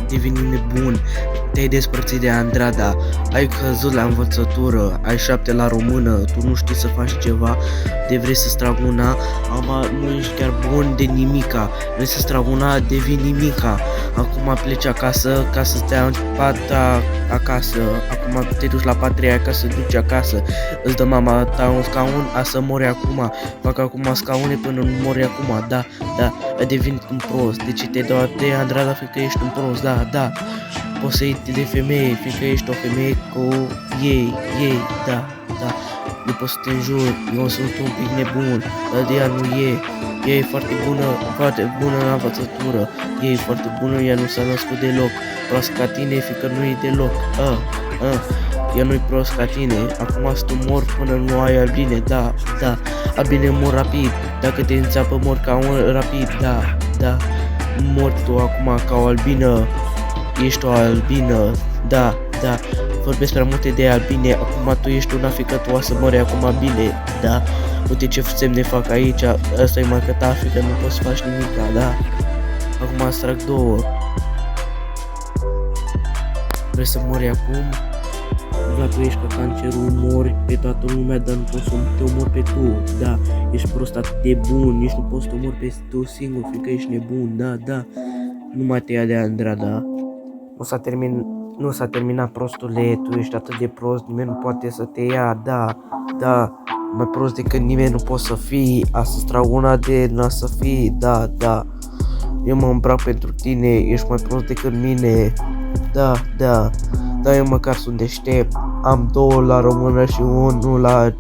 devenit nebun, te-ai despărțit de Andrada, ai căzut la învățătură, ai 7 la română, tu nu știi să faci ceva, de vrei să-ți trag una, nu ești chiar bun de nimica, vrei să-ți trag una, devii nimica, acum pleci acasă ca să stea în pata acasă, acum te duci la patria ca să duci acasă, îți dă mama ta un scaun, a să mori acum, fac acum scaune până nu mori acum, da, ai devenit un prost, de ce te dau de Andrada, fiindcă ești un prost, da, poți să iei de femeie, fiindcă ești o femeie cu ei, da, nu pot să te înjur, eu sunt un pic nebun, dar de ea nu e foarte bună la învățătură, e foarte bună, ea nu s-a născut deloc, prost ca tine, fiindcă nu e deloc, ea nu-i prost ca tine, acum să tu mor până nu ai albine, da, albine mor rapid, dacă te înțeapă mor ca un rapid, da, mor tu acum ca o albină, ești o albină, da, vorbesc prea multe de albine, acum tu ești una, fiindcă tu o să mori acum bine, da, uite ce semne fac aici, ăsta e marca ta, fiindcă nu poți să faci nimic, da, acum îți trag două, vrei să mori acum? Da, tu ești ca cancerul, mori pe toată lumea, dar nu poți să te omori pe tu, da, ești prost atât de bun, nici nu poți să te omori pe tu singur, fiindcă ești nebun, da, nu mai te ia de Andrada, nu s-a terminat prostule, tu ești atât de prost, nimeni nu poate să te ia, da, mai prost decât nimeni nu poți să fii, astăzi trag una de n-a să fii, da, eu mă îmbrac pentru tine, ești mai prost decât mine, da, eu măcar sunt deștept, am 2 la română și 1 la